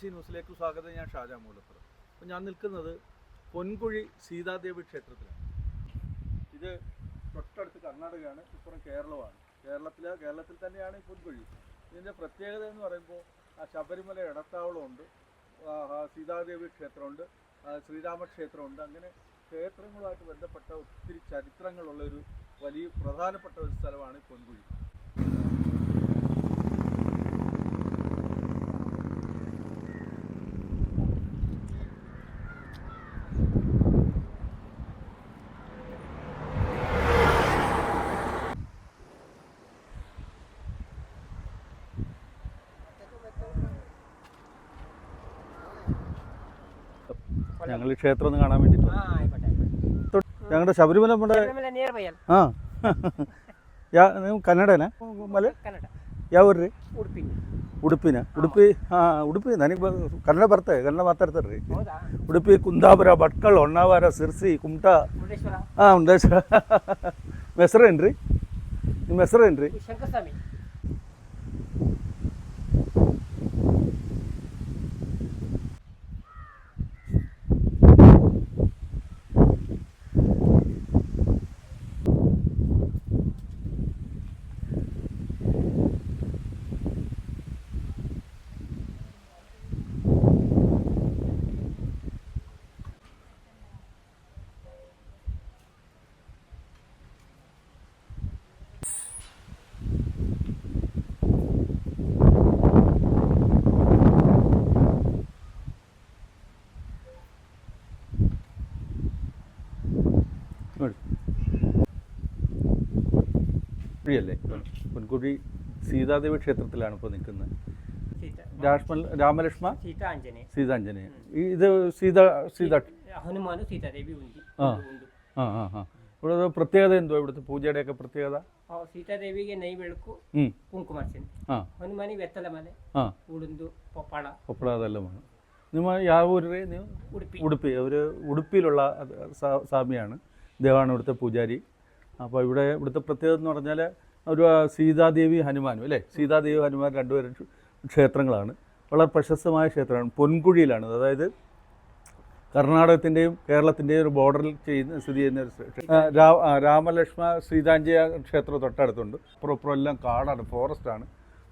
ന്യൂസിലേക്ക് സ്വാഗതം. ഞാൻ ഷാജാ മൂലപ്പുറം. അപ്പോൾ ഞാൻ നിൽക്കുന്നത് പൊൻകുഴി സീതാദേവി ക്ഷേത്രത്തിലാണ്. ഇത് തൊട്ടടുത്ത് കർണാടകയാണ്, ഇപ്പുറം കേരളമാണ്. കേരളത്തിൽ തന്നെയാണ് ഈ പൊൻകുഴി. ഇതിൻ്റെ പ്രത്യേകത എന്ന് പറയുമ്പോൾ ശബരിമല ഇടത്താവളമുണ്ട്, സീതാദേവി ക്ഷേത്രമുണ്ട്, ശ്രീരാമക്ഷേത്രമുണ്ട്. അങ്ങനെ ക്ഷേത്രങ്ങളുമായിട്ട് ബന്ധപ്പെട്ട ഒത്തിരി ചരിത്രങ്ങളുള്ളൊരു വലിയ പ്രധാനപ്പെട്ട ഒരു സ്ഥലമാണ് ഈ പൊൻകുഴി. ഞങ്ങൾ ഈ ക്ഷേത്രം ഒന്ന് കാണാൻ വേണ്ടിയിട്ട് ഞങ്ങളുടെ ശബരിമല നമ്മുടെ ಕನ್ನಡನಾ ಮಲೆ ಯಾವ ಊರು ರೀ? ಉಡುಪಿನ ಉಡುಪಿ ಉಡುಪಿ ನನಗೆ ಕನ್ನಡ ಬರ್ತದೆ, ಕನ್ನಡ ಮಾತಾಡ್ತಾರೆ ರೀ. ಉಡುಪಿ, ಕುಂದಾಪುರ, ಭಟ್ಕಳ, ಹೊನ್ನಾವರ, ಸಿರ್ಸಿ, ಕುಮಟಾ. ಮುರುಡೇಶ್ವರ. ನಿಮ್ಮ ಹೆಸರೇನು ರೀ? ನಿಮ್ಮ ಹೆಸರೇನು ರೀ? ല്ലേ പൊൻകുഴി സീതാദേവി ക്ഷേത്രത്തിലാണ് ഇപ്പോൾ നിൽക്കുന്നത്. രാമലക്ഷ്മ സീതാഞ്ജനേയ. ഇത് സീത ഇവിടെ പ്രത്യേകത എന്തോ? ഇവിടുത്തെ പൂജയുടെ ഒക്കെ പ്രത്യേകത? ಸೀತಾದೇವಿಗೆ ನೈವೇಳಕು ಕುಂಕುಮಾರ್ಚನೆ, ಹನುಮಾನಿ ವೆತ್ತಲಮಲೆ, ಉಳುಂದು പൊപ്പള അതെല്ലാമാണ്. നിങ്ങൾ ಯಾವ ഊരേ? ನೀವು ഉടുപ്പി. ഒരു ഉടുപ്പിയിലുള്ള സ്വാമിയാണ്, ദേവാണ് ഇവിടുത്തെ പൂജാരി. അപ്പോൾ ഇവിടുത്തെ പ്രത്യേകത എന്ന് പറഞ്ഞാൽ ഒരു സീതാദേവി ഹനുമാനും അല്ലേ, സീതാദേവി ഹനുമാൻ രണ്ടുപേരും ക്ഷേത്രങ്ങളാണ്. വളരെ പ്രശസ്തമായ ക്ഷേത്രമാണ്. പൊൻകുഴിയിലാണ്, അതായത് കർണാടകത്തിൻ്റെയും കേരളത്തിൻ്റെയും ഒരു ബോർഡറിൽ സ്ഥിതി ചെയ്യുന്ന ഒരു രാമലക്ഷ്മ സീതാഞ്ജയ ക്ഷേത്രം തൊട്ടടുത്തുണ്ട്. അപ്പുറം എല്ലാം കാടാണ്, ഫോറസ്റ്റാണ്.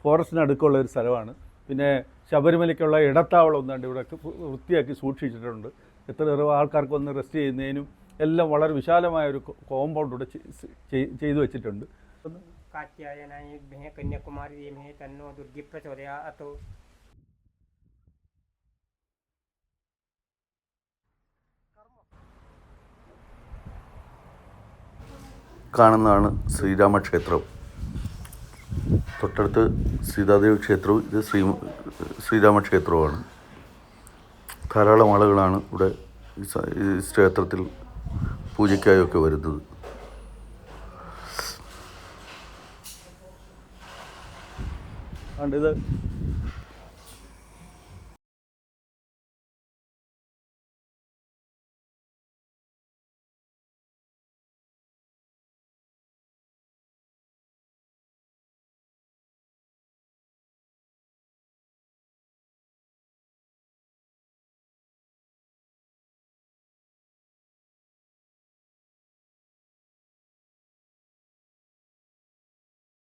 ഫോറസ്റ്റിനടുക്കുള്ള ഒരു സ്ഥലമാണ്. പിന്നെ ശബരിമലയ്ക്കുള്ള ഇടത്താവളം ഒന്നാണ്ട് ഇവിടെ വൃത്തിയാക്കി സൂക്ഷിച്ചിട്ടുണ്ട്. എത്ര ആൾക്കാർക്ക് വന്ന് റെസ്റ്റ് ചെയ്യുന്നതിനും എല്ലാം വളരെ വിശാലമായ ഒരു കോമ്പൗണ്ട് ഇവിടെ ചെയ്തു വെച്ചിട്ടുണ്ട്. കന്യാകുമാരി തന്നോ ദുർഗി പ്രചോദയാത്. കാണുന്നതാണ് ശ്രീരാമക്ഷേത്രം. തൊട്ടടുത്ത് സീതാദേവി ക്ഷേത്രവും ഇത് ശ്രീരാമക്ഷേത്രവുമാണ്. ധാരാളം ആളുകളാണ് ഇവിടെ ഈ ക്ഷേത്രത്തിൽ പൂജയ്ക്കായൊക്കെ വരുന്നത്. ഇത്